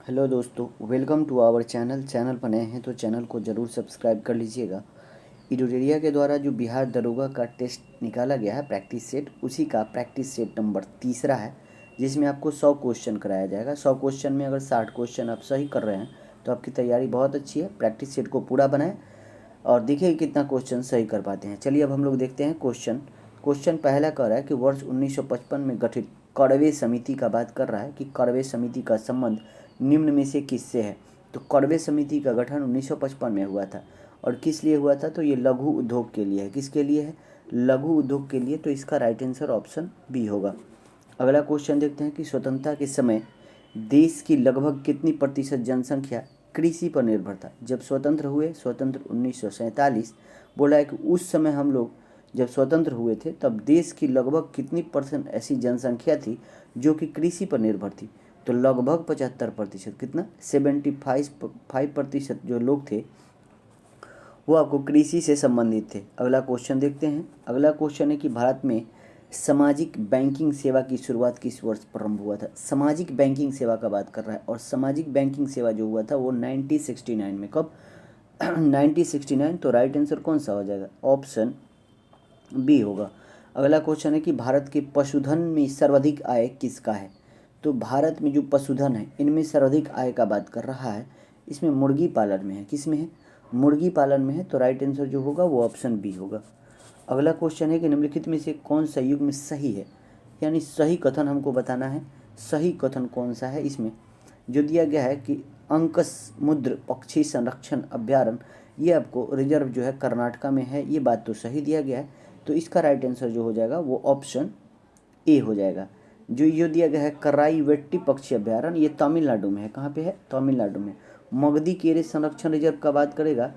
Hello दोस्तों, welcome to our channel पर नए हैं तो चैनल को ज़रूर सब्सक्राइब कर लीजिएगा। एडुटेरिया के द्वारा जो बिहार दरोगा का टेस्ट निकाला गया है प्रैक्टिस सेट, उसी का प्रैक्टिस सेट नंबर तीसरा है, जिसमें आपको 100 क्वेश्चन कराया जाएगा। 100 क्वेश्चन में अगर 60 क्वेश्चन आप सही कर रहे हैं तो आपकी तैयारी बहुत अच्छी है। प्रैक्टिस सेट को पूरा बनाएं और देखिए कितना क्वेश्चन सही कर पाते हैं। चलिए अब हम लोग देखते हैं क्वेश्चन पहला कह रहा है कि वर्ष 1955 में गठित कड़वे समिति का बात कर रहा है कि कड़वे समिति का संबंध निम्न में से किससे है। तो कड़वे समिति का गठन 1955 में हुआ था और किस लिए हुआ था, तो ये लघु उद्योग के लिए है। किसके लिए है? लघु उद्योग के लिए। तो इसका राइट आंसर ऑप्शन बी होगा। अगला क्वेश्चन देखते हैं कि स्वतंत्रता के समय देश की लगभग कितनी प्रतिशत जनसंख्या कृषि पर निर्भर था। जब स्वतंत्र हुए, स्वतंत्र 1947, बोला है कि उस समय हम लोग जब स्वतंत्र हुए थे तब देश की लगभग कितनी परसेंट ऐसी जनसंख्या थी जो कि कृषि पर निर्भर थी। तो लगभग 75%, कितना 75% जो लोग थे वो आपको कृषि से संबंधित थे। अगला क्वेश्चन देखते हैं। अगला क्वेश्चन है कि भारत में सामाजिक बैंकिंग सेवा की शुरुआत किस वर्ष प्रारंभ हुआ था। सामाजिक बैंकिंग सेवा का बात कर रहा है और सामाजिक बैंकिंग सेवा जो हुआ था वो 1969 में। कब? 1969। तो राइट आंसर कौन सा हो जाएगा? ऑप्शन बी होगा। अगला क्वेश्चन है कि भारत के पशुधन में सर्वाधिक आय किसका है। तो भारत में जो पशुधन है इनमें सर्वाधिक आय का बात कर रहा है, इसमें मुर्गी पालन में है। किस में है? मुर्गी पालन में है। तो राइट आंसर जो होगा वो ऑप्शन बी होगा। अगला क्वेश्चन है कि निम्नलिखित में से कौन सा युग्म सही है, यानी सही कथन हमको बताना है। सही कथन कौन सा है? इसमें जो दिया गया है कि अंकसमुद्र पक्षी संरक्षण अभ्यारण्य, ये आपको रिजर्व जो है कर्नाटका में है, ये बात तो सही दिया गया है। तो इसका राइट आंसर जो हो जाएगा वो ऑप्शन ए हो जाएगा। जो दिया गया है कराई वेट्टी पक्षी अभ्यारण्य, ये तमिलनाडु में है। कहाँ पे है? तमिलनाडु में। मगधी केरे संरक्षण रिजर्व का बात करेगा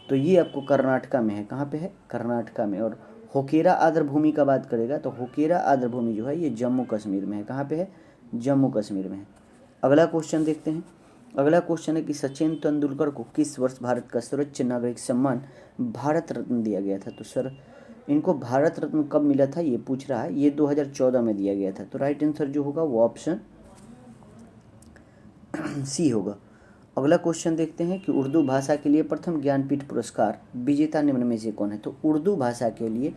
तो ये आपको कर्नाटका में है। कहाँ पे है? कर्नाटका में। और होकेरा आर्द्र भूमि का बात करेगा तो होकेरा आर्द्र भूमि जो है ये जम्मू कश्मीर में है। कहाँ पे है? जम्मू कश्मीर में है। अगला क्वेश्चन देखते हैं। अगला क्वेश्चन है कि सचिन तेंदुलकर को किस वर्ष भारत का सर्वोच्च नागरिक सम्मान भारत रत्न दिया गया था। तो सर इनको भारत रत्न कब मिला था ये पूछ रहा है। ये 2014 में दिया गया था। तो राइट आंसर जो होगा वो ऑप्शन सी होगा। अगला क्वेश्चन देखते हैं कि उर्दू भाषा के लिए प्रथम ज्ञानपीठ पुरस्कार विजेता निम्न में से कौन है। तो उर्दू भाषा के लिए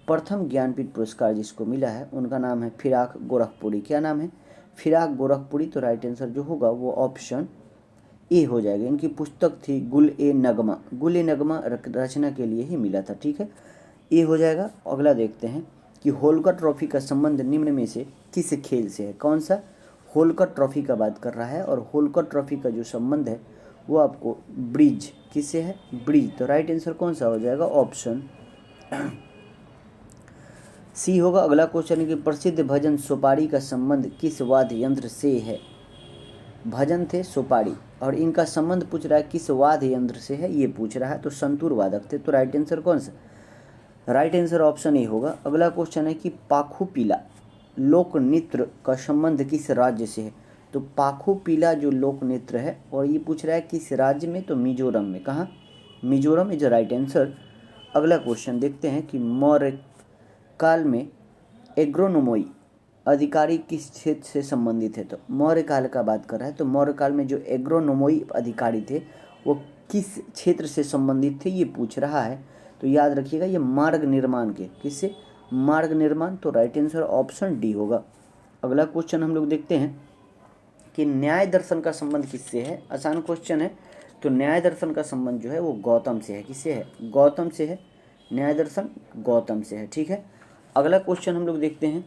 प्रथम ज्ञानपीठ पुरस्कार जिसको मिला है उनका नाम है फिराक गोरखपुरी। क्या नाम है? फिराक गोरखपुरी। तो राइट आंसर जो होगा वो ऑप्शन ए हो जाएगा। इनकी पुस्तक थी गुल ए नगमा। गुल ए नगमा रचना के लिए ही मिला था। ठीक है, ए हो जाएगा। अगला देखते हैं कि होलकर ट्रॉफी का संबंध निम्न में से किस खेल से है। कौन सा? होलकर ट्रॉफी का बात कर रहा है और होलकर ट्रॉफी का जो संबंध है वो आपको ब्रिज किससे है? ब्रिज। तो राइट आंसर कौन सा हो जाएगा? ऑप्शन सी होगा। अगला क्वेश्चन है कि प्रसिद्ध भजन सुपारी का संबंध किस वाद्य यंत्र से है। भजन थे सुपारी और इनका संबंध पूछ रहा है किस वाद्य यंत्र से है, ये पूछ रहा है। तो संतूर वादक थे। तो राइट आंसर कौन सा? राइट आंसर ऑप्शन ए होगा। अगला क्वेश्चन है कि पाखू पीला लोक नृत्य का संबंध किस राज्य से है। तो पाखू पीला जो लोक नृत्य है और ये पूछ रहा है किस राज्य में। तो मिजोरम में। कहाँ? Mizoram is right answer. अगला क्वेश्चन देखते हैं कि मौर्य काल में एग्रोनोमोई अधिकारी किस क्षेत्र से संबंधित है। तो मौर्य काल का बात कर रहा है। तो मौर्य काल में जो एग्रोनोमोई अधिकारी थे वो किस क्षेत्र से संबंधित थे ये पूछ रहा है। तो याद रखिएगा ये मार्ग निर्माण के। किससे? मार्ग निर्माण। तो राइट आंसर ऑप्शन डी होगा। अगला क्वेश्चन हम लोग देखते हैं कि न्याय दर्शन का संबंध किससे है। आसान क्वेश्चन है। तो न्याय दर्शन का संबंध जो है वो गौतम से है। किससे है? गौतम से है। न्याय दर्शन गौतम से है। ठीक है, अगला क्वेश्चन हम लोग देखते हैं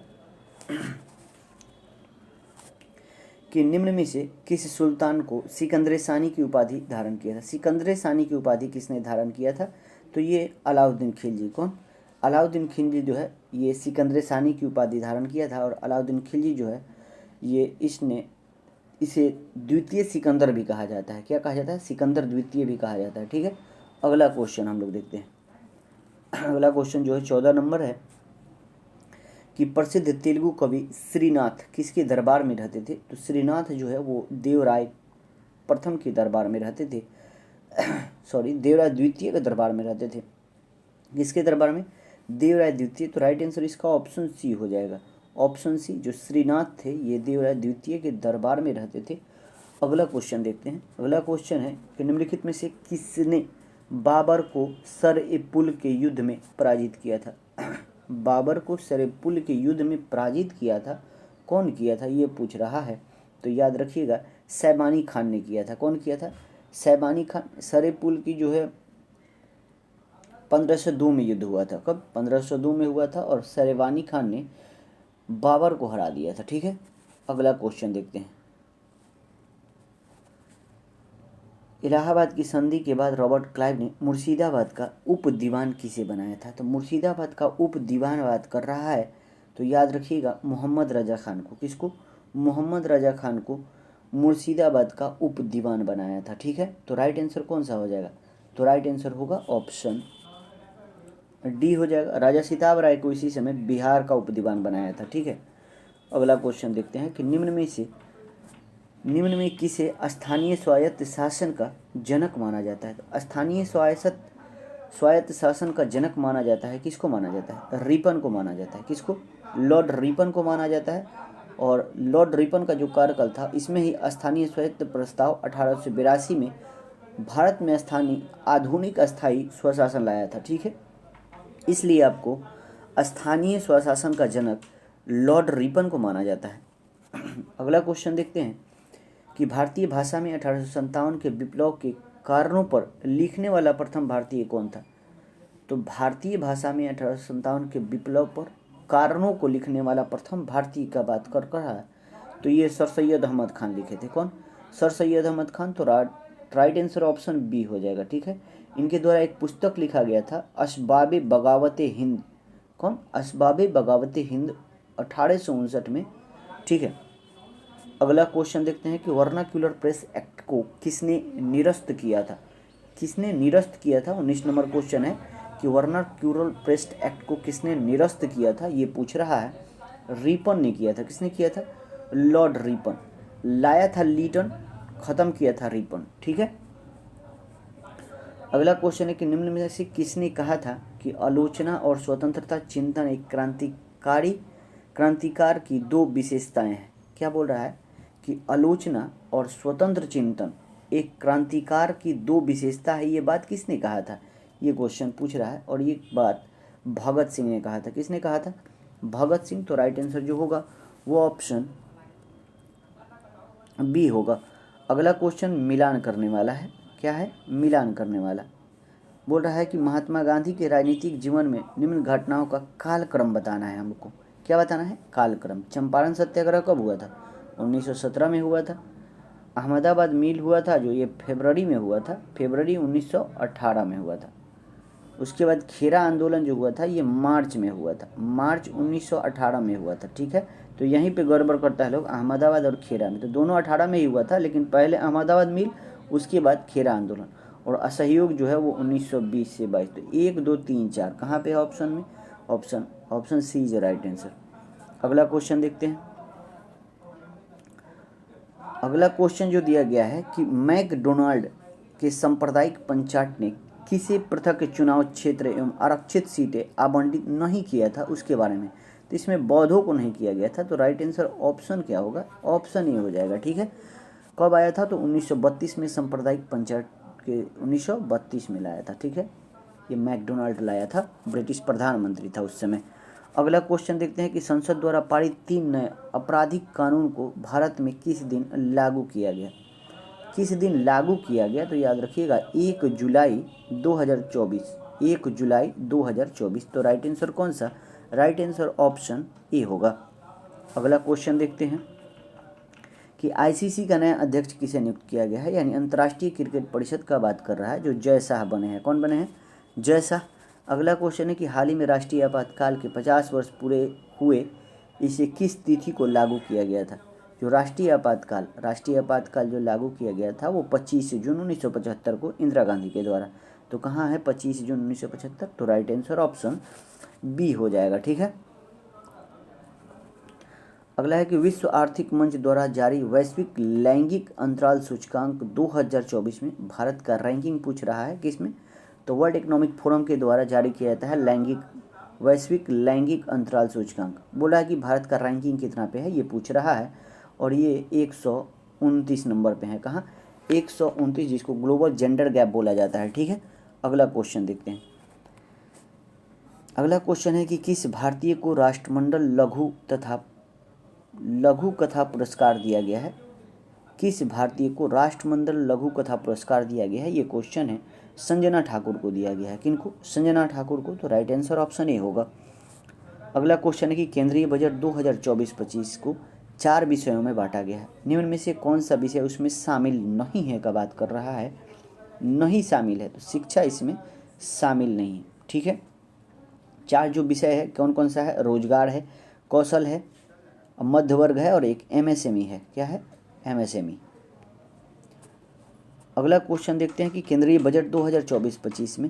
कि निम्न में से किस सुल्तान को सिकंदर सानी की उपाधि धारण किया था। सिकंदर सानी की उपाधि किसने धारण किया था? तो ये अलाउद्दीन खिलजी। कौन? अलाउद्दीन खिलजी जो है ये सिकंदर सानी की उपाधि धारण किया था। और अलाउद्दीन खिलजी जो है ये इसे द्वितीय सिकंदर भी कहा जाता है। क्या कहा जाता है? सिकंदर द्वितीय भी कहा जाता है। ठीक है, अगला क्वेश्चन हम लोग देखते हैं। अगला क्वेश्चन जो है 14 नंबर है कि प्रसिद्ध तेलुगु कवि श्रीनाथ किसके दरबार में रहते थे। तो श्रीनाथ जो है वो देवराय प्रथम के दरबार में रहते थे। सॉरी, देवराय द्वितीय के दरबार में रहते थे। किसके दरबार में? देवराय द्वितीय। तो राइट आंसर इसका ऑप्शन सी हो जाएगा। ऑप्शन सी, जो श्रीनाथ थे ये देवराय द्वितीय के दरबार में रहते थे अगला क्वेश्चन देखते हैं। अगला क्वेश्चन है कि निम्नलिखित में से किसने बाबर को सर-ए-पुल के युद्ध में पराजित किया था? बाबर को सर-ए-पुल के युद्ध में पराजित किया था, कौन किया था ये पूछ रहा है। तो याद रखिएगा सैबानी खान ने किया था। कौन किया था? सैबानी खान। सर-ए-पुल की जो है 1502 में युद्ध हुआ था। कब? 1502 में हुआ था और सैबानी खान ने बाबर को हरा दिया था। ठीक है, अगला क्वेश्चन देखते हैं। इलाहाबाद की संधि के बाद रॉबर्ट क्लाइव ने मुर्शिदाबाद का उप दीवान किसे बनाया था? तो मुर्शिदाबाद का उप दीवान बात कर रहा है तो याद रखिएगा मोहम्मद रजा खान को। किसको? मोहम्मद रजा खान को मुर्शिदाबाद का उप दीवान बनाया था। ठीक है, तो राइट आंसर कौन सा हो जाएगा? तो राइट आंसर होगा ऑप्शन डी हो जाएगा। राजा सिताब राय को इसी समय बिहार का उप दीवान बनाया था। ठीक है, अगला क्वेश्चन देखते हैं कि निम्न में किसे स्थानीय स्वायत्त शासन का जनक माना जाता है? तो स्थानीय स्वायत्त शासन का जनक माना जाता है, किसको माना जाता है? रिपन को माना जाता है। किसको? लॉर्ड रिपन को माना जाता है। और लॉर्ड रिपन का जो कार्यकाल था इसमें ही स्थानीय स्वायत्त प्रस्ताव 1882 में भारत में स्थानीय आधुनिक अस्थायी स्वशासन लाया था। ठीक है, इसलिए आपको स्थानीय स्वशासन का जनक लॉर्ड रिपन को माना जाता है। अगला क्वेश्चन देखते हैं कि भारतीय भाषा में 1857 के विप्लव के कारणों पर लिखने वाला प्रथम भारतीय कौन था? तो भारतीय भाषा में 1857 के विप्लव पर कारणों को लिखने वाला प्रथम भारतीय का बात कर रहा है तो ये सर सैयद अहमद खान लिखे थे। कौन? सर सैयद अहमद खान। तो राइट आंसर ऑप्शन बी हो जाएगा। ठीक है, इनके द्वारा एक पुस्तक लिखा गया था असबाबे बगावत हिंद। कौन? असबाबे बगावत हिंद 1859 में। ठीक है, अगला क्वेश्चन देखते हैं कि वर्नाक्यूलर प्रेस एक्ट को किसने निरस्त किया था? किसने निरस्त किया था? 19 नंबर क्वेश्चन है कि वर्नाक्यूलर प्रेस एक्ट को किसने निरस्त किया था ये पूछ रहा है। रिपन ने किया था। किसने किया था? Lord Ripon. लाया था लीटन, खत्म किया था रिपन। ठीक है, अगला क्वेश्चन है कि निम्न में से किसने कहा था कि आलोचना और स्वतंत्रता चिंतन एक क्रांतिकार की दो विशेषताएं हैं? क्या बोल रहा है कि आलोचना और स्वतंत्र चिंतन एक क्रांतिकार की दो विशेषता है। ये बात किसने कहा था? ये क्वेश्चन पूछ रहा है और ये बात भगत सिंह ने कहा था। किसने कहा था? भगत सिंह। तो राइट आंसर जो होगा वो ऑप्शन बी होगा। अगला क्वेश्चन मिलान करने वाला है। क्या है? मिलान करने वाला। बोल रहा है कि महात्मा गांधी के राजनीतिक जीवन में निम्न घटनाओं का कालक्रम बताना है हमको। क्या बताना है? कालक्रम। चंपारण सत्याग्रह कब हुआ था? 1917 में हुआ था। अहमदाबाद मिल हुआ था जो ये फरवरी में हुआ था, फरवरी 1918 में हुआ था। उसके बाद खेरा आंदोलन जो हुआ था ये मार्च में हुआ था, मार्च 1918 में हुआ था। ठीक है, तो यहीं पे गड़बड़ करता है लोग अहमदाबाद और खेरा में। तो दोनों 18 में ही हुआ था, लेकिन पहले अहमदाबाद मिल उसके बाद खेरा आंदोलन। और असहयोग जो है वो 1920 से 22। तो 1 2 3 4 कहाँ पे है ऑप्शन में? Option C is right answer. अगला क्वेश्चन देखते हैं। अगला क्वेश्चन जो दिया गया है कि मैकडोनाल्ड के सांप्रदायिक पंचायत ने किसे पृथक चुनाव क्षेत्र एवं आरक्षित सीटें आवंटित नहीं किया था उसके बारे में। तो इसमें बौद्धों को नहीं किया गया था। तो राइट आंसर ऑप्शन क्या होगा? ऑप्शन ए हो जाएगा। ठीक है, कब आया था? तो 1932 में सांप्रदायिक पंचायत के 1932 में लाया था। ठीक है, ये मैकडोनाल्ड लाया था, ब्रिटिश प्रधानमंत्री था उस समय। अगला क्वेश्चन देखते हैं कि संसद द्वारा पारित 3 नए आपराधिक कानून को भारत में किस दिन लागू किया गया? किस दिन लागू किया गया? तो याद रखिएगा 1 जुलाई 2024। 1 जुलाई 2024। तो राइट आंसर कौन सा? राइट आंसर ऑप्शन ए होगा। अगला क्वेश्चन देखते हैं कि आईसीसी का नया अध्यक्ष किसे नियुक्त किया गया है? यानी अंतर्राष्ट्रीय क्रिकेट परिषद का बात कर रहा है, जो जय शाह बने हैं। कौन बने हैं? जय शाह। अगला क्वेश्चन है कि हाल ही में राष्ट्रीय आपातकाल के 50 वर्ष पूरे हुए, इसे किस तिथि को लागू किया गया था? जो राष्ट्रीय आपातकाल जो लागू किया गया था वो 25 जून 1975 को इंदिरा गांधी के द्वारा। तो कहाँ है 25 जून 1975? तो राइट आंसर ऑप्शन बी हो जाएगा। ठीक है, अगला है कि विश्व आर्थिक मंच द्वारा जारी वैश्विक लैंगिक अंतराल सूचकांक 2024 में भारत का रैंकिंग पूछ रहा है। किसमें? तो वर्ल्ड इकोनॉमिक फोरम के द्वारा जारी किया जाता है वैश्विक लैंगिक अंतराल सूचकांक। बोला है कि भारत का रैंकिंग कितना पे है ये पूछ रहा है और ये 129 नंबर पे है। कहाँ? 129, जिसको ग्लोबल जेंडर गैप बोला जाता है। ठीक है, अगला क्वेश्चन देखते हैं। अगला क्वेश्चन है कि किस भारतीय को राष्ट्रमंडल लघु कथा पुरस्कार दिया गया है? किस भारतीय को राष्ट्रमंडल लघु कथा पुरस्कार दिया गया है? ये क्वेश्चन है संजना ठाकुर को दिया गया है। किनको? संजना ठाकुर को। तो राइट आंसर ऑप्शन ए होगा। अगला क्वेश्चन है कि केंद्रीय बजट 2024-25 को 4 विषयों में बांटा गया है। निम्न में से कौन सा विषय उसमें शामिल नहीं है का बात कर रहा है? नहीं शामिल है, तो शिक्षा इसमें शामिल नहीं है। ठीक है, 4 जो विषय है कौन कौन सा है? रोजगार है, कौशल है, मध्य वर्ग है और एक एमएसएमई है। क्या है? एमएसएमई। अगला क्वेश्चन देखते हैं कि केंद्रीय बजट 2024-25 में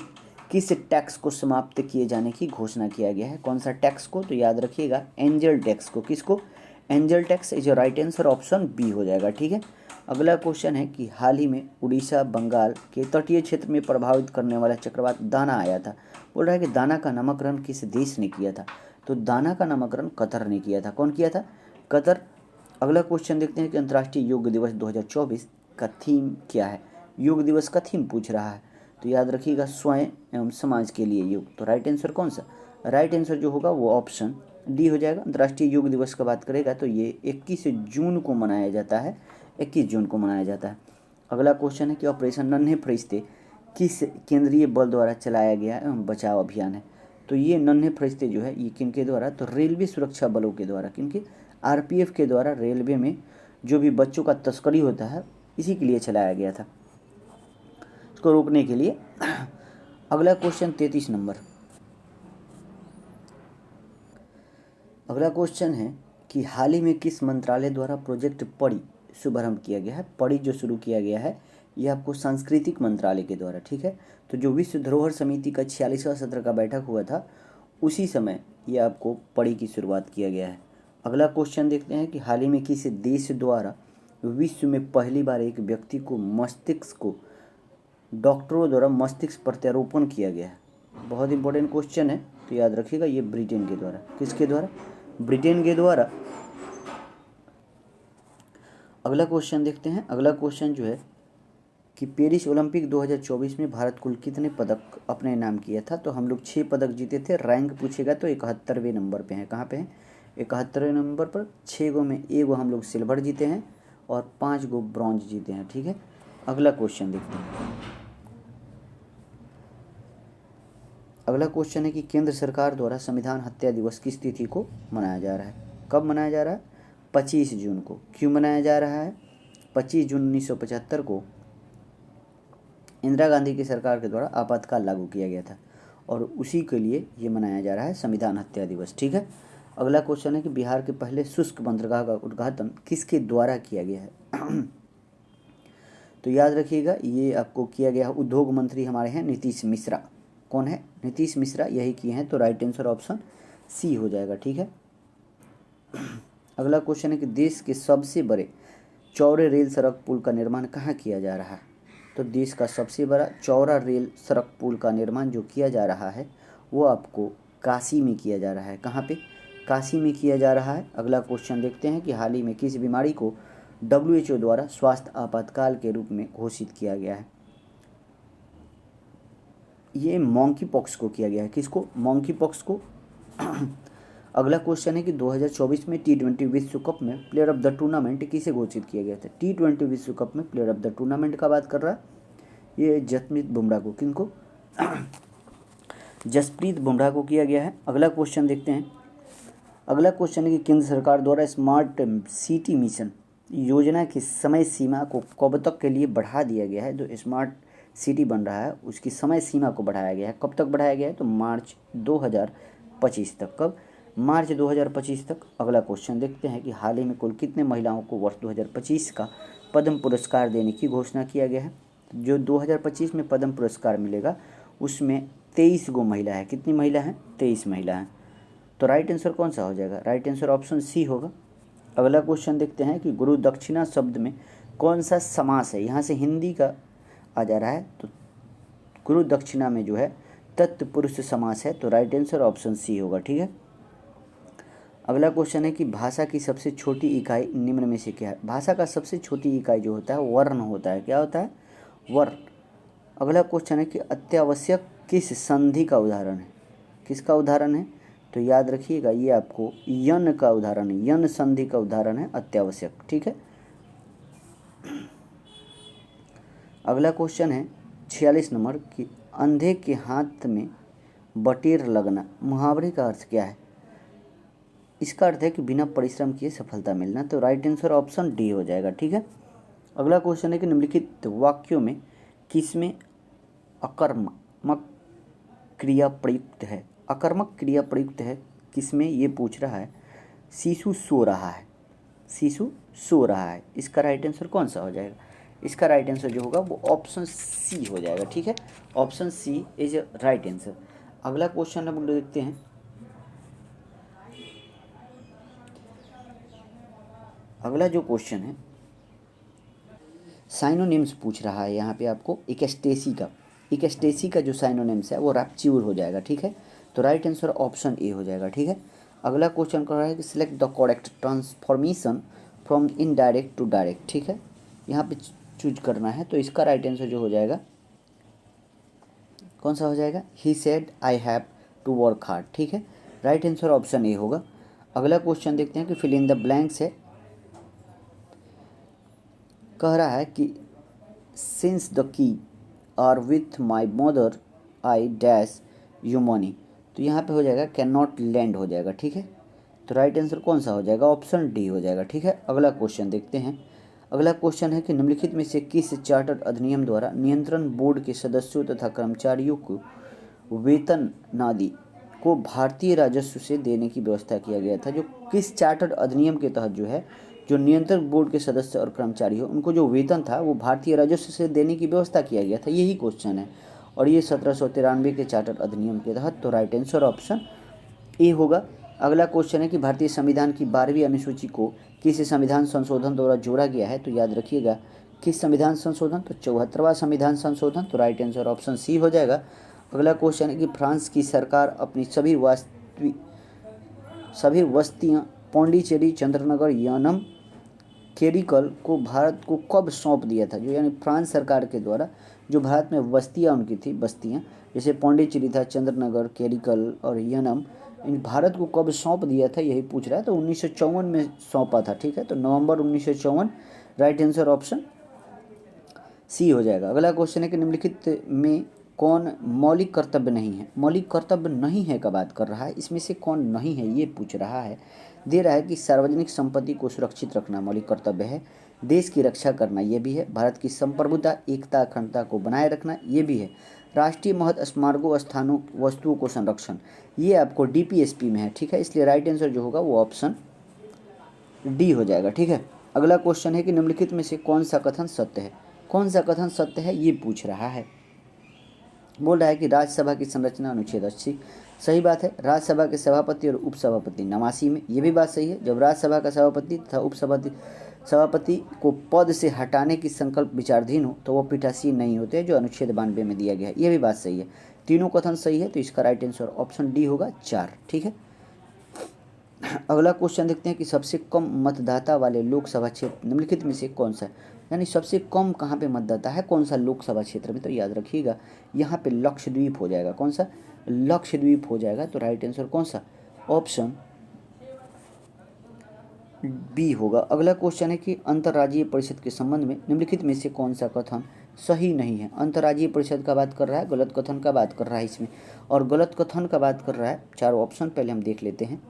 किस टैक्स को समाप्त किए जाने की घोषणा किया गया है? कौन सा टैक्स को? तो याद रखिएगा एंजल टैक्स को। किसको? Angel tax is right answer, option B हो जाएगा। ठीक है, अगला क्वेश्चन है कि हाल ही में उड़ीसा बंगाल के तटीय क्षेत्र में प्रभावित करने वाला चक्रवात दाना आया था। बोल रहा है कि दाना का नामकरण किस देश ने किया था? तो दाना का नामकरण कतर ने किया था। कौन किया था? कतर। अगला क्वेश्चन देखते हैं कि अंतर्राष्ट्रीय योग दिवस 2024 का थीम क्या है? योग दिवस का थीम पूछ रहा है, तो याद रखिएगा स्वयं एवं समाज के लिए योग। तो राइट आंसर कौन सा? राइट आंसर जो होगा वो ऑप्शन डी हो जाएगा। अंतर्राष्ट्रीय योग दिवस का बात करेगा तो ये 21 जून को मनाया जाता है। 21 जून को मनाया जाता है। अगला क्वेश्चन है कि ऑपरेशन नन्हे फरिश्ते किस केंद्रीय बल द्वारा चलाया गया एवं बचाव अभियान है? तो ये नन्हे फरिश्ते जो है ये किनके द्वारा? तो रेलवे सुरक्षा बलों के द्वारा। किनके? आरपीएफ के द्वारा रेलवे में जो भी बच्चों का तस्करी होता है इसी के लिए चलाया गया था, इसको रोकने के लिए। अगला क्वेश्चन 33 नंबर। अगला क्वेश्चन है कि हाल ही में किस मंत्रालय द्वारा प्रोजेक्ट पड़ी शुभारंभ किया गया है? पड़ी जो शुरू किया गया है ये आपको सांस्कृतिक मंत्रालय के द्वारा। ठीक है, तो जो विश्व धरोहर समिति का 46वां सत्र का बैठक हुआ था उसी समय ये आपको पड़ी की शुरुआत किया गया है। अगला क्वेश्चन देखते हैं कि हाल ही में किस देश द्वारा विश्व में पहली बार एक व्यक्ति को मस्तिष्क को डॉक्टरों द्वारा मस्तिष्क प्रत्यारोपण किया गया है? बहुत इंपॉर्टेंट क्वेश्चन है, तो याद रखिएगा ये ब्रिटेन के द्वारा। किसके द्वारा? ब्रिटेन के द्वारा। अगला क्वेश्चन देखते हैं। अगला क्वेश्चन जो है कि पेरिस ओलंपिक 2024 में भारत कुल कितने पदक अपने नाम किया था? तो हम लोग 6 पदक जीते थे। रैंक पूछेगा तो 71वें नंबर पे हैं। कहाँ पे हैं? 71वें नंबर पर। 6 गो में 1 गो हम लोग सिल्वर जीते हैं और 5 गो ब्रॉन्ज जीते हैं। ठीक है, अगला क्वेश्चन देखते हैं। अगला क्वेश्चन है कि केंद्र सरकार द्वारा संविधान हत्या दिवस किस तिथि को मनाया जा रहा है? कब मनाया जा रहा है? 25 जून को। क्यों मनाया जा रहा है? 25 जून 1975 को इंदिरा गांधी की सरकार के द्वारा आपातकाल लागू किया गया था और उसी के लिए ये मनाया जा रहा है संविधान हत्या दिवस। ठीक है, अगला क्वेश्चन है कि बिहार के पहले शुष्क बंदरगाह का उद्घाटन किसके द्वारा किया गया है? तो याद रखिएगा ये आपको किया गया उद्योग मंत्री हमारे हैं नीतीश मिश्रा। कौन है? नीतीश मिश्रा, यही किए हैं। तो राइट आंसर ऑप्शन सी हो जाएगा। ठीक है, अगला क्वेश्चन है कि देश के सबसे बड़े चौड़े रेल सड़क पुल का निर्माण कहाँ किया जा रहा है? तो देश का सबसे बड़ा चौड़ा रेल सड़क पुल का निर्माण जो किया जा रहा है वो आपको काशी में किया जा रहा है। कहाँ पे? काशी में किया जा रहा है। अगला क्वेश्चन देखते हैं कि हाल ही में किस बीमारी को WHO द्वारा स्वास्थ्य आपातकाल के रूप में घोषित किया गया है? ये मॉन्की पॉक्स को किया गया है। किसको? मॉन्की पॉक्स को। अगला क्वेश्चन है कि 2024 में T20 विश्व कप में प्लेयर ऑफ द टूर्नामेंट किसे घोषित किया गया था? T20 विश्व कप में प्लेयर ऑफ द टूर्नामेंट का बात कर रहा है ये जसप्रीत बुमराह को। किनको? जसप्रीत बुमराह को किया गया है। अगला क्वेश्चन देखते हैं। अगला क्वेश्चन है कि केंद्र सरकार द्वारा स्मार्ट सिटी मिशन योजना की समय सीमा को कब तक के लिए बढ़ा दिया गया है? जो स्मार्ट सिटी बन रहा है उसकी समय सीमा को बढ़ाया गया है। कब तक बढ़ाया गया है? तो मार्च 2025 तक। कब? मार्च 2025 तक। अगला क्वेश्चन देखते हैं कि हाल ही में कुल कितने महिलाओं को वर्ष 2025 का पद्म पुरस्कार देने की घोषणा किया गया है? जो 2025 में पद्म पुरस्कार मिलेगा उसमें 23 गो महिला है। कितनी महिला हैं? 23 महिला हैं। तो राइट आंसर कौन सा हो जाएगा? राइट आंसर ऑप्शन सी होगा। अगला क्वेश्चन देखते हैं कि गुरु दक्षिणा शब्द में कौन सा समास है? यहाँ से हिंदी का आ जा रहा है, तो गुरु दक्षिणा में जो है तत्पुरुष समास है। तो राइट आंसर ऑप्शन सी होगा। ठीक है, अगला क्वेश्चन है कि भाषा की सबसे छोटी इकाई निम्न में से क्या है। भाषा का सबसे छोटी इकाई जो होता है वर्ण होता है। क्या होता है? वर्ण। अगला क्वेश्चन है कि अत्यावश्यक किस संधि का उदाहरण है। किसका उदाहरण है? तो याद रखिएगा, ये आपको यन का उदाहरण है, यन संधि का उदाहरण है अत्यावश्यक। ठीक है। अगला क्वेश्चन है 46 नंबर कि अंधे के हाथ में बटेर लगना, मुहावरे का अर्थ क्या है। इसका अर्थ है कि बिना परिश्रम किए सफलता मिलना। तो राइट आंसर ऑप्शन डी हो जाएगा। ठीक है। अगला क्वेश्चन है कि निम्नलिखित वाक्यों में किसमें अकर्मक क्रिया प्रयुक्त है। अकर्मक क्रिया प्रयुक्त है किसमें, ये पूछ रहा है। शिशु सो रहा है, शिशु सो रहा है, इसका राइट आंसर कौन सा हो जाएगा। इसका राइट आंसर जो होगा वो ऑप्शन सी हो जाएगा। ठीक है, option C is right answer. अगला क्वेश्चन हम लोग देखते हैं। अगला जो क्वेश्चन है साइनोनिम्स पूछ रहा है यहाँ पे आपको इकेस्टेसी का जो साइनोनिम्स है वो रैप्च्योर हो जाएगा। ठीक है, तो राइट आंसर ऑप्शन ए हो जाएगा। ठीक है। अगला क्वेश्चन कर रहा है कि select the correct transformation from indirect to direct. ठीक है, यहाँ पे चूज करना है, तो इसका राइट आंसर जो हो जाएगा कौन सा हो जाएगा। He said I have to work hard. ठीक है, राइट आंसर ऑप्शन ए होगा। अगला क्वेश्चन देखते हैं कि फिल इन द ब्लैंक्स है। कह रहा है कि since the key are with my mother I dash you money. तो यहाँ पे हो जाएगा कैन नॉट लैंड हो जाएगा। ठीक है, तो राइट आंसर कौन सा हो जाएगा, ऑप्शन डी हो जाएगा। ठीक है, अगला क्वेश्चन देखते हैं। अगला क्वेश्चन है कि निम्नलिखित में से किस चार्टर्ड अधिनियम द्वारा नियंत्रण बोर्ड के सदस्यों तथा कर्मचारियों को वेतन नादि को भारतीय राजस्व से देने की व्यवस्था किया गया था। जो किस चार्टर्ड अधिनियम के तहत जो है, जो नियंत्रण बोर्ड के सदस्य और कर्मचारी हो उनको जो वेतन था वो भारतीय राजस्व से देने की व्यवस्था किया गया था, यही क्वेश्चन है। और ये 1793 के चार्टर्ड अधिनियम के तहत, तो राइट आंसर ऑप्शन ए होगा। अगला क्वेश्चन है कि भारतीय संविधान की 12वीं अनुसूची को किस संविधान संशोधन द्वारा जोड़ा गया है। तो याद रखिएगा किस संविधान संशोधन, तो 74वां संविधान संशोधन। तो राइट आंसर ऑप्शन सी हो जाएगा। अगला क्वेश्चन है कि फ्रांस की सरकार अपनी सभी बस्तियां पौंडीचेरी, चंद्रनगर, यानम, केरिकल को भारत को कब सौंप दिया था। जो यानी फ्रांस सरकार के द्वारा जो भारत में बस्तियां उनकी थी, बस्तियां जैसे पौंडीचेरी था, चंद्रनगर, केरिकल और यानम, इन भारत को कब सौंप दिया था यही पूछ रहा है। तो 1954 में सौंपा था। ठीक है, तो नवंबर 1954, राइट आंसर ऑप्शन सी हो जाएगा। अगला क्वेश्चन है कि निम्नलिखित में कौन मौलिक कर्तव्य नहीं है। मौलिक कर्तव्य नहीं है का बात कर रहा है, इसमें से कौन नहीं है ये पूछ रहा है। दे रहा है कि सार्वजनिक संपत्ति को सुरक्षित रखना मौलिक कर्तव्य है, देश की रक्षा करना ये भी है, भारत की संप्रभुता, एकता, अखंडता को बनाए रखना ये भी है, राष्ट्रीय महत्व स्मारकों, स्थानों, वस्तुओं को संरक्षण ये आपको डीपीएसपी में है। ठीक है, इसलिए राइट आंसर जो होगा वो ऑप्शन डी हो जाएगा। ठीक है, अगला क्वेश्चन है कि निम्नलिखित में से कौन सा कथन सत्य है। कौन सा कथन सत्य है ये पूछ रहा है। बोल रहा है कि राज्यसभा की संरचना अनुच्छेद 80, सही बात है। राज्यसभा के सभापति और उपसभापति 89 में, ये भी बात सही है। जब राज्यसभा का सभापति तथा सभापति को पद से हटाने की संकल्प विचाराधीन हो तो वो पीठासीन नहीं होते, जो अनुच्छेद 92 में दिया गया है, ये भी बात सही है। तीनों कथन सही है, तो इसका राइट आंसर ऑप्शन डी होगा 4। ठीक है, अगला क्वेश्चन देखते हैं कि सबसे कम मतदाता वाले लोकसभा क्षेत्र निम्नलिखित में से कौन सा है। यानी सबसे कम कहाँ पे मतदाता है, कौन सा लोकसभा क्षेत्र में, तो याद रखिएगा यहाँ पे लक्षद्वीप हो जाएगा। कौन सा, लक्षद्वीप हो जाएगा। तो राइट आंसर कौन सा, ऑप्शन बी होगा। अगला क्वेश्चन है कि अंतर्राज्यीय परिषद के संबंध में निम्नलिखित में से कौन सा कथन सही नहीं है। अंतर्राज्यीय परिषद का बात कर रहा है, गलत कथन का बात कर रहा है इसमें, और गलत कथन का बात कर रहा है। चारों ऑप्शन पहले हम देख लेते हैं।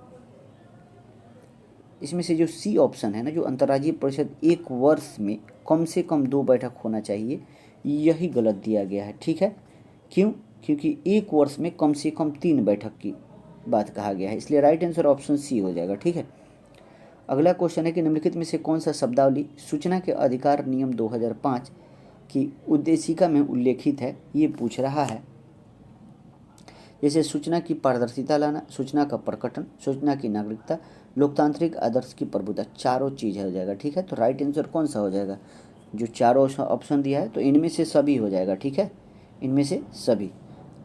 इसमें से जो सी ऑप्शन है ना, जो अंतर्राज्यीय परिषद 1 वर्ष में कम से कम 2 बैठक होना चाहिए, यही गलत दिया गया है। ठीक है, क्यों, क्योंकि 1 वर्ष में कम से कम 3 बैठक की बात कहा गया है, इसलिए राइट आंसर ऑप्शन सी हो जाएगा। ठीक है, अगला क्वेश्चन है कि निम्नलिखित में से कौन सा शब्दावली सूचना के अधिकार नियम 2005 की उद्देशिका में उल्लेखित है, ये पूछ रहा है। जैसे सूचना की पारदर्शिता लाना, सूचना का प्रकटन, सूचना की नागरिकता, लोकतांत्रिक आदर्श की प्रभुता, चारों चीज़ हो जाएगा। ठीक है, तो राइट आंसर कौन सा हो जाएगा, जो चारों ऑप्शन दिया है तो इनमें से सभी हो जाएगा। ठीक है, इनमें से सभी।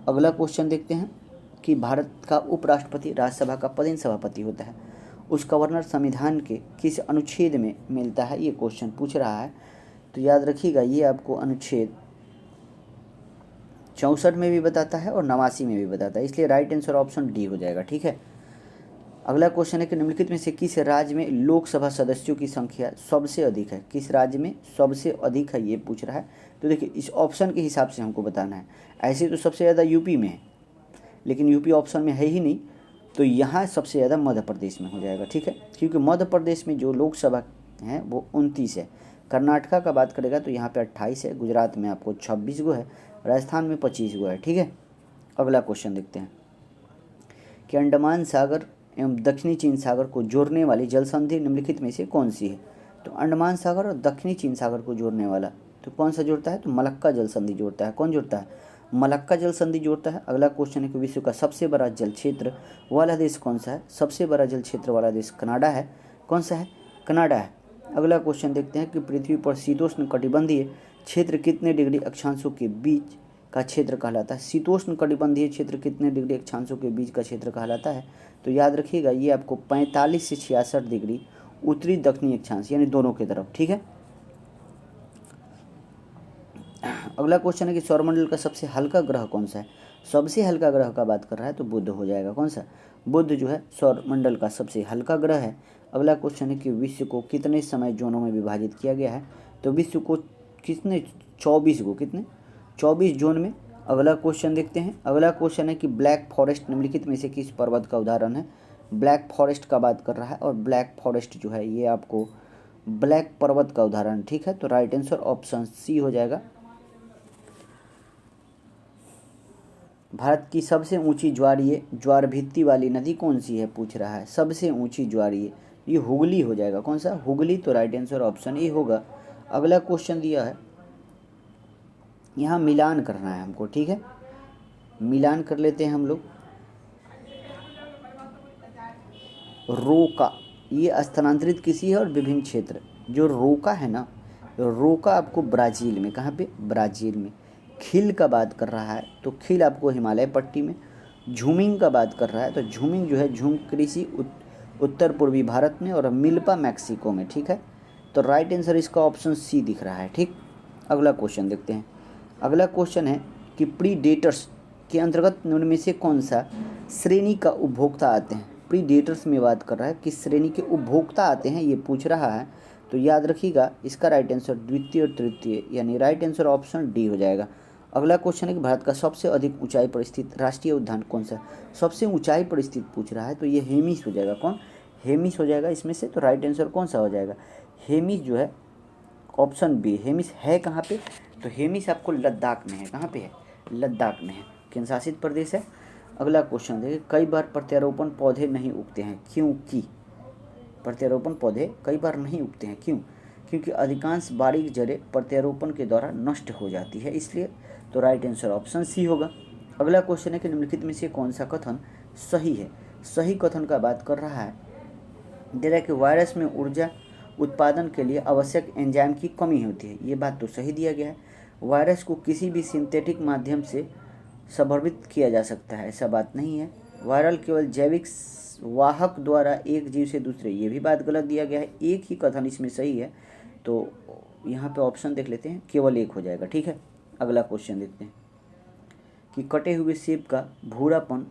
अगला क्वेश्चन देखते हैं कि भारत का उपराष्ट्रपति राज्यसभा का पदेन सभापति होता है। उस गवर्नर संविधान के किस अनुच्छेद में मिलता है, ये क्वेश्चन पूछ रहा है। तो याद रखिएगा ये आपको अनुच्छेद 64 में भी बताता है और 89 में भी बताता है, इसलिए राइट आंसर ऑप्शन डी हो जाएगा। ठीक है। अगला क्वेश्चन है कि निम्नलिखित में से किस राज्य में लोकसभा सदस्यों की संख्या सबसे अधिक है, किस राज्य में सबसे अधिक है, ये पूछ रहा है। तो देखिए इस ऑप्शन के हिसाब से हमको बताना है। ऐसे तो सबसे ज़्यादा यूपी में है, लेकिन यूपी ऑप्शन में है ही नहीं, तो यहाँ सबसे ज़्यादा मध्य प्रदेश में हो जाएगा। ठीक है, क्योंकि मध्य प्रदेश में जो लोकसभा हैं वो 29 है। कर्नाटका का बात करेगा तो यहाँ पे 28 है, गुजरात में आपको 26 गो है, राजस्थान में 25 गो है। ठीक है। अगला क्वेश्चन देखते हैं कि अंडमान सागर एवं दक्षिणी चीन सागर को जोड़ने वाली जल संधि निम्नलिखित में से कौन सी है। तो अंडमान सागर और दक्षिणी चीन सागर को जोड़ने वाला तो कौन सा जोड़ता है, तो मलक्का जल संधि जोड़ता है। कौन जोड़ता है, मलक्का जल संधि जोड़ता है। अगला क्वेश्चन है कि विश्व का सबसे बड़ा जल क्षेत्र वाला देश कौन सा है। सबसे बड़ा जल क्षेत्र वाला देश कनाडा है। कौन सा है, कनाडा है। अगला क्वेश्चन देखते हैं कि पृथ्वी पर शीतोष्ण कटिबंधीय क्षेत्र कितने डिग्री अक्षांशों के बीच का क्षेत्र कहलाता है। शीतोष्ण कटिबंधीय क्षेत्र कितने डिग्री अक्षांशों के बीच का क्षेत्र कहलाता है। तो याद रखिएगा ये आपको 45 से 66 डिग्री उत्तरी दक्षिणी अक्षांश, यानी दोनों की तरफ। ठीक है। अगला क्वेश्चन है कि सौरमंडल का सबसे हल्का ग्रह कौन सा है। सबसे हल्का ग्रह का बात कर रहा है तो बुध हो जाएगा। कौन सा, बुध जो है सौरमंडल का सबसे हल्का ग्रह है। अगला क्वेश्चन है कि विश्व को कितने समय जोनों में विभाजित किया गया है। तो विश्व को कितने 24 को, कितने 24 जोन में। अगला क्वेश्चन देखते हैं। अगला क्वेश्चन है कि ब्लैक फॉरेस्ट निम्नलिखित में से किस पर्वत का उदाहरण है। ब्लैक फॉरेस्ट का बात कर रहा है और ब्लैक फॉरेस्ट जो है ये आपको ब्लैक पर्वत का उदाहरण। ठीक है, तो राइट आंसर ऑप्शन सी हो जाएगा। भारत की सबसे ऊंची ज्वारीय ज्वार भित्ति वाली नदी कौन सी है, पूछ रहा है। सबसे ऊंची ज्वारीय, ये हुगली हो जाएगा। कौन सा, हुगली। तो राइट आंसर ऑप्शन ए होगा। अगला क्वेश्चन दिया है, यहाँ मिलान करना है हमको। ठीक है, मिलान कर लेते हैं हम लोग। रोका, ये स्थानांतरित किसी है और विभिन्न क्षेत्र। जो रोका है ना, रोका आपको ब्राज़ील में, कहाँ पे, ब्राज़ील में। खील का बात कर रहा है तो खील आपको हिमालय पट्टी में। झूमिंग का बात कर रहा है तो झूमिंग जो है झूम कृषि उत्तर पूर्वी भारत में, और मिल्पा मैक्सिको में। ठीक है, तो राइट आंसर इसका ऑप्शन सी दिख रहा है। ठीक। अगला क्वेश्चन देखते हैं। अगला क्वेश्चन है कि प्रीडेटर्स के अंतर्गत निम्न में से कौन सा श्रेणी का उपभोक्ता आते हैं। प्रीडेटर्स में बात कर रहा है किस श्रेणी के उपभोक्ता आते हैं, ये पूछ रहा है। तो याद रखिएगा इसका राइट आंसर द्वितीय और तृतीय, यानी राइट आंसर ऑप्शन डी हो जाएगा। अगला क्वेश्चन है कि भारत का सबसे अधिक ऊंचाई पर स्थित राष्ट्रीय उद्यान कौन सा है। सबसे ऊंचाई पर स्थित पूछ रहा है तो ये हेमिस हो जाएगा। कौन, हेमिस हो जाएगा इसमें से। तो राइट आंसर कौन सा हो जाएगा, हेमिस जो है ऑप्शन बी। हेमिस है कहाँ पे, तो हेमिस आपको लद्दाख में है। कहाँ पे है, लद्दाख में है, केंद्र शासित प्रदेश है। अगला क्वेश्चन देखिए, कई बार प्रत्यारोपण पौधे नहीं उगते हैं, क्योंकि प्रत्यारोपण पौधे कई बार नहीं उगते हैं, क्यों, क्योंकि अधिकांश बारीक जड़ें प्रत्यारोपण के द्वारा नष्ट हो जाती है, इसलिए। तो राइट आंसर ऑप्शन सी होगा। अगला क्वेश्चन है कि निम्नलिखित में से कौन सा कथन सही है। सही कथन का बात कर रहा है, दे रहा है कि वायरस में ऊर्जा उत्पादन के लिए आवश्यक एंजाइम की कमी होती है। ये बात तो सही दिया गया है। वायरस को किसी भी सिंथेटिक माध्यम से संवर्धित किया जा सकता है, ऐसा बात नहीं है। वायरल केवल जैविक वाहक द्वारा एक जीव से दूसरे, ये भी बात गलत दिया गया है। एक ही कथन इसमें सही है, तो यहाँ पे ऑप्शन देख लेते हैं, केवल एक हो जाएगा। ठीक है। अगला क्वेश्चन देखते हैं कि कटे हुए सेब का भूरापन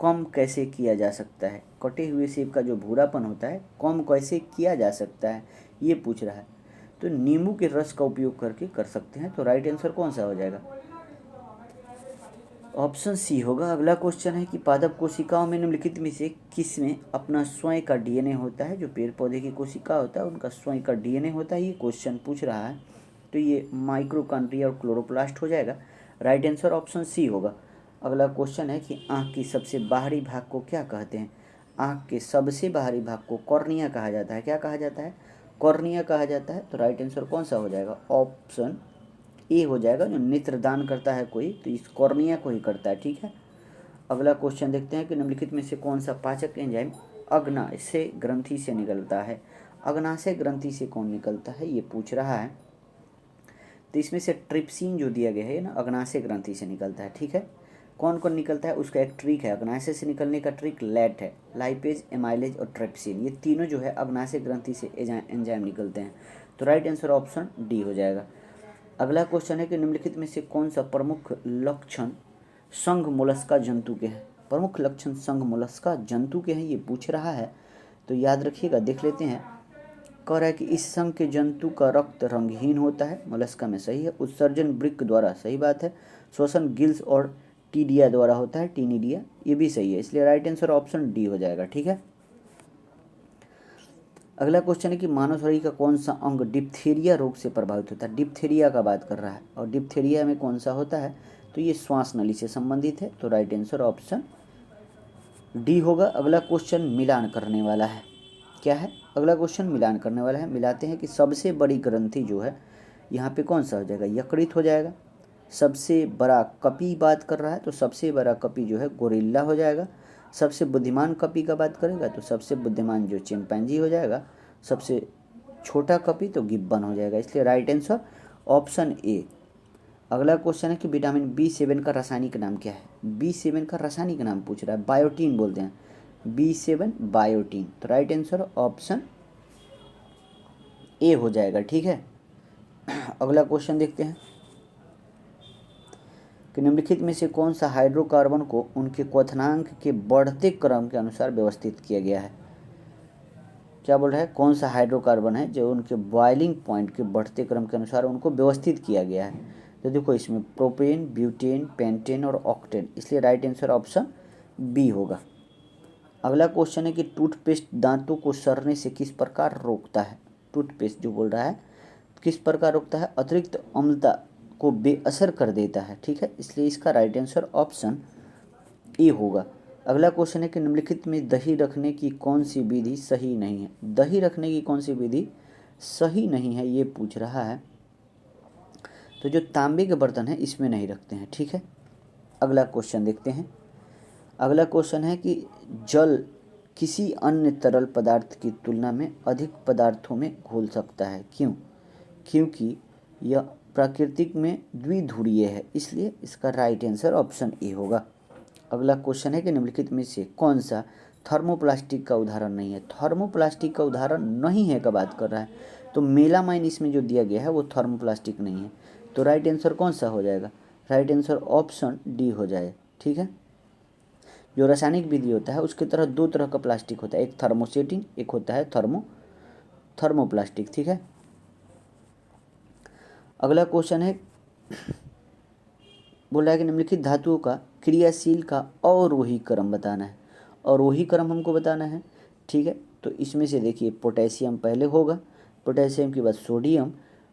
कम कैसे किया जा सकता है। कटे हुए सेब का जो भूरापन होता है कम कैसे किया जा सकता है, ये पूछ रहा है। तो नींबू के रस का उपयोग करके कर सकते हैं। तो राइट आंसर कौन सा हो जाएगा, ऑप्शन सी होगा। अगला क्वेश्चन है कि पादप कोशिकाओं में निम्नलिखित में से किसमें अपना स्वयं का डीएनए होता है। जो पेड़ पौधे की कोशिका होता है उनका स्वयं का डीएनए होता है, ये क्वेश्चन पूछ रहा है। तो ये माइक्रोकॉन्ड्रिया और क्लोरोप्लास्ट हो जाएगा। राइट आंसर ऑप्शन सी होगा। अगला क्वेश्चन है कि आँख की सबसे बाहरी भाग को क्या कहते हैं। आँख के सबसे बाहरी भाग को कॉर्निया कहा जाता है। क्या कहा जाता है, कॉर्निया कहा जाता है। तो राइट आंसर कौन सा हो जाएगा, ऑप्शन ए हो जाएगा। जो नेत्रदान करता है कोई तो इस कॉर्निया को ही करता है। ठीक है। अगला क्वेश्चन देखते हैं कि निम्नलिखित में से कौन सा पाचक एंजाइम अग्नाशय ग्रंथि से निकलता है। अग्नाशय ग्रंथि से कौन निकलता है, ये पूछ रहा है। तो इसमें से ट्रिप्सिन जो दिया गया है ना, अग्नाशय ग्रंथि से निकलता है। ठीक है। कौन कौन निकलता है उसका एक ट्रिक है, अग्नाशय से निकलने का ट्रिक लैट है, लाइपेज, एमाइलेज और ट्रेप्सिन, ये तीनों जो है अग्नाशय ग्रंथि से एंजाइम निकलते हैं। तो राइट आंसर ऑप्शन डी हो जाएगा। अगला क्वेश्चन है कि निम्नलिखित में से कौन सा प्रमुख लक्षण संघ मोलस्का जंतु के हैं। प्रमुख लक्षण संघ मोलस्का जंतु के हैं ये पूछ रहा है, तो याद रखिएगा, देख लेते हैं। कह रहा है कि इस संघ के जंतु का रक्त रंगहीन होता है, मोलस्का में सही है। उत्सर्जन वृक्क द्वारा, सही बात है। श्वसन गिल्स और टीडिया द्वारा होता है, टीनिडिया, ये भी सही है, इसलिए राइट आंसर ऑप्शन डी हो जाएगा। ठीक है। अगला क्वेश्चन है कि मानव शरीर का कौन सा अंग डिप्थीरिया रोग से प्रभावित होता है। डिप्थीरिया का बात कर रहा है, और डिप्थीरिया में कौन सा होता है, तो ये श्वास नली से संबंधित है, तो राइट आंसर ऑप्शन डी होगा। अगला क्वेश्चन मिलान करने वाला है, क्या है अगला क्वेश्चन, मिलान करने वाला है। मिलाते हैं कि सबसे बड़ी ग्रंथि जो है यहाँ पे कौन सा हो जाएगा, यकृत हो जाएगा। सबसे बड़ा कपी बात कर रहा है, तो सबसे बड़ा कपी जो है गोरिल्ला हो जाएगा। सबसे बुद्धिमान कपी का बात करेगा तो सबसे बुद्धिमान जो चिंपैंजी हो जाएगा। सबसे छोटा कपी तो गिब्बन हो जाएगा, इसलिए राइट आंसर ऑप्शन ए। अगला क्वेश्चन है कि विटामिन B7 का रासायनिक नाम क्या है। B7 का रासायनिक नाम पूछ रहा है, बायोटीन बोलते हैं, B7 बायोटीन, तो राइट आंसर ऑप्शन ए हो जाएगा। ठीक है। अगला क्वेश्चन देखते हैं कि निम्नलिखित में से कौन सा हाइड्रोकार्बन को उनके क्वथनांक के बढ़ते क्रम के अनुसार व्यवस्थित किया गया है। क्या बोल रहा है, कौन सा हाइड्रोकार्बन है जो उनके बॉइलिंग पॉइंट के बढ़ते क्रम के अनुसार उनको व्यवस्थित किया गया है। तो देखो इसमें प्रोपेन, ब्यूटेन, पेंटेन और ऑक्टेन, इसलिए राइट आंसर ऑप्शन बी होगा। अगला क्वेश्चन है कि टूथपेस्ट दांतों को सड़ने से किस प्रकार रोकता है। टूथपेस्ट जो बोल रहा है किस प्रकार रोकता है, अतिरिक्त अम्लता को बेअसर कर देता है। ठीक है, इसलिए इसका राइट आंसर ऑप्शन ए होगा। अगला क्वेश्चन है कि निम्नलिखित में दही रखने की कौन सी विधि सही नहीं है। दही रखने की कौन सी विधि सही नहीं है ये पूछ रहा है, तो जो तांबे के बर्तन है इसमें नहीं रखते हैं। ठीक है। अगला क्वेश्चन देखते हैं। अगला क्वेश्चन है कि जल किसी अन्य तरल पदार्थ की तुलना में अधिक पदार्थों में घुल सकता है, क्यों। क्योंकि यह प्राकृतिक में द्विध्रुवीय है, इसलिए इसका राइट आंसर ऑप्शन ए होगा। अगला क्वेश्चन है कि निम्नलिखित में से कौन सा थर्मोप्लास्टिक का उदाहरण नहीं है। थर्मोप्लास्टिक का उदाहरण नहीं है का बात कर रहा है, तो मेलामाइन इसमें जो दिया गया है वो थर्मोप्लास्टिक नहीं है, तो राइट आंसर कौन सा हो जाएगा, राइट आंसर ऑप्शन डी हो जाए। ठीक है। जो रासायनिक विधि होता है उसके तरह दो तरह का प्लास्टिक होता है, एक थर्मोसेटिंग, एक होता है थर्मोप्लास्टिक। ठीक है। अगला क्वेश्चन है, बोल रहा है कि निम्नलिखित धातुओं का क्रियाशील का अवरोही क्रम बताना है। अवरोही क्रम हमको बताना है। ठीक है, तो इसमें से देखिए पोटेशियम पहले होगा, पोटेशियम के बाद सोडियम,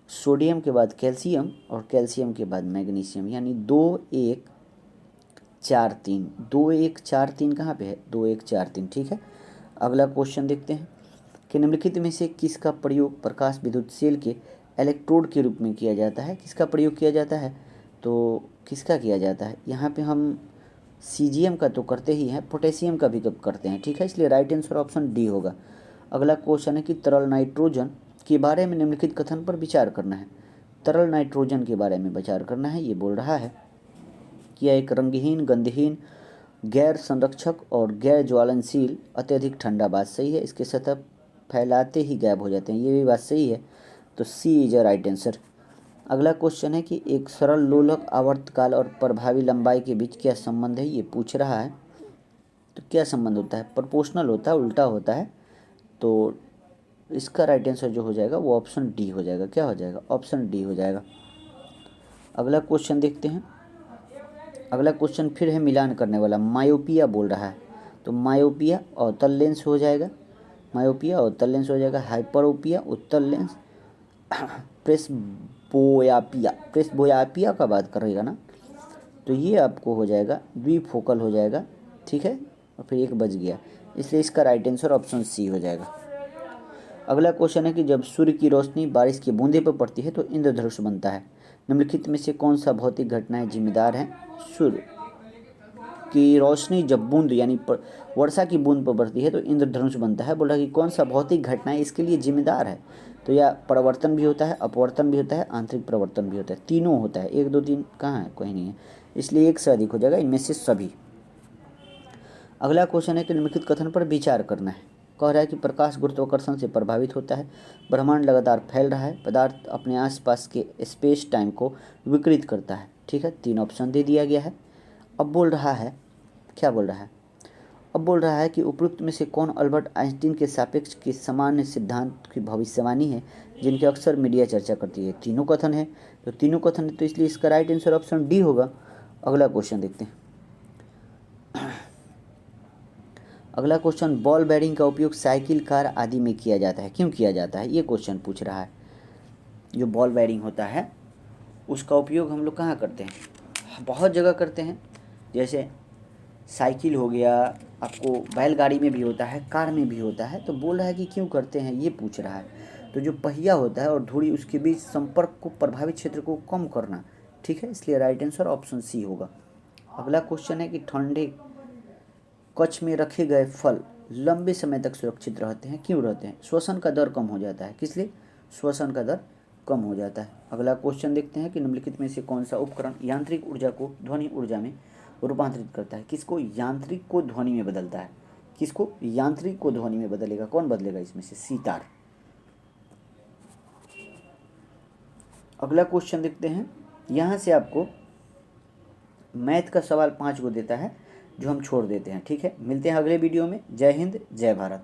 सोडियम के बाद कैल्शियम और कैल्शियम के बाद मैग्नीशियम, यानी 2 1 4 3, 2 1 4 3 कहाँ पे है, 2 1 4 3। ठीक है। अगला क्वेश्चन देखते हैं कि निम्नलिखित में से किसका प्रयोग प्रकाश विद्युत सेल के इलेक्ट्रोड के रूप में किया जाता है। किसका प्रयोग किया जाता है, तो किसका किया जाता है, यहाँ पे हम सीजीएम का तो करते ही हैं, पोटेशियम का भी कब करते हैं। ठीक है, इसलिए राइट आंसर ऑप्शन डी होगा। अगला क्वेश्चन है कि तरल नाइट्रोजन के बारे में निम्नलिखित कथन पर विचार करना है। तरल नाइट्रोजन के बारे में विचार करना है, ये बोल रहा है कि यह एक रंगहीन, गंधहीन, गैर संरक्षक और गैर ज्वलनशील, अत्यधिक ठंडा, बात सही है। इसके सतह फैलाते ही गायब हो जाते हैं, ये भी बात सही है, तो सी इज अ राइट आंसर। अगला क्वेश्चन है कि एक सरल लोलक आवर्तकाल और प्रभावी लंबाई के बीच क्या संबंध है, ये पूछ रहा है। तो क्या संबंध होता है, प्रोपोर्शनल होता है, उल्टा होता है, तो इसका राइट आंसर जो हो जाएगा वो ऑप्शन डी हो जाएगा। क्या हो जाएगा, ऑप्शन डी हो जाएगा। अगला क्वेश्चन देखते हैं। अगला क्वेश्चन फिर है मिलान करने वाला, मायोपिया बोल रहा है, तो मायोपिया अवतल लेंस हो जाएगा, मायोपिया अवतल लेंस हो जाएगा, हाइपरोपिया उत्तल लेंस, प्रेसबोयापिया का बात करेगा ना, तो ये आपको हो जाएगा द्विफोकल हो जाएगा। ठीक है, और फिर एक बच गया, इसलिए इसका राइट आंसर ऑप्शन सी हो जाएगा। अगला क्वेश्चन है कि जब सूर्य की रोशनी बारिश की बूंदे पर पड़ती है तो इंद्रधनुष बनता है। निम्नलिखित में से कौन सा भौतिक घटनाएं जिम्मेदार हैं, सूर्य की रोशनी जब बूंद यानी वर्षा की बूंद पर पड़ती है तो इंद्रधनुष बनता है। बोल रहा है कि कौन सा भौतिक घटनाएं इसके लिए जिम्मेदार है, तो या प्रवर्तन भी होता है, अपवर्तन भी होता है, आंतरिक प्रवर्तन भी होता है, तीनों होता है। 1 2 3 कहाँ है, कोई नहीं है, इसलिए एक से अधिक हो जाएगा, इनमें से सभी। अगला क्वेश्चन है कि निम्नलिखित कथन पर विचार करना है। कह रहा है कि प्रकाश गुरुत्वाकर्षण से प्रभावित होता है, ब्रह्मांड लगातार फैल रहा है, पदार्थ अपने आसपास के स्पेस टाइम को विकृत करता है। ठीक है, 3 ऑप्शन दे दिया गया है। अब बोल रहा है, क्या बोल रहा है, अब बोल रहा है कि उपरोक्त में से कौन अल्बर्ट आइंस्टीन के सापेक्ष के सामान्य सिद्धांत की भविष्यवाणी है जिनकी अक्सर मीडिया चर्चा करती है। तीनों कथन है, तो तीनों कथन है, तो इसलिए इसका राइट आंसर ऑप्शन डी होगा। अगला क्वेश्चन देखते हैं। अगला क्वेश्चन, बॉल बेयरिंग का उपयोग साइकिल, कार आदि में किया जाता है, क्यों किया जाता है, ये क्वेश्चन पूछ रहा है। जो बॉल बेयरिंग होता है उसका उपयोग हम लोग कहाँ करते हैं, बहुत जगह करते हैं, जैसे साइकिल हो गया, आपको बैलगाड़ी में भी होता है, कार में भी होता है। तो बोल रहा है कि क्यों करते हैं, ये पूछ रहा है। तो जो पहिया होता है और धुरी उसके बीच संपर्क को, प्रभावित क्षेत्र को कम करना। ठीक है, इसलिए राइट आंसर ऑप्शन सी होगा। अगला क्वेश्चन है कि ठंडे कक्ष में रखे गए फल लंबे समय तक सुरक्षित रहते हैं, क्यों रहते हैं, श्वसन का दर कम हो जाता है, किस लिए, श्वसन का दर कम हो जाता है। अगला क्वेश्चन देखते हैं कि निम्नलिखित में से कौन सा उपकरण यांत्रिक ऊर्जा को ध्वनि ऊर्जा में रूपांतरित करता है। किसको, यांत्रिक को ध्वनि में बदलता है, किसको, यांत्रिक को ध्वनि में बदलेगा, कौन बदलेगा इसमें से, सितार। अगला क्वेश्चन देखते हैं, यहाँ से आपको मैथ का सवाल 5 गो देता है जो हम छोड़ देते हैं। ठीक है, मिलते हैं अगले वीडियो में। जय हिंद, जय भारत।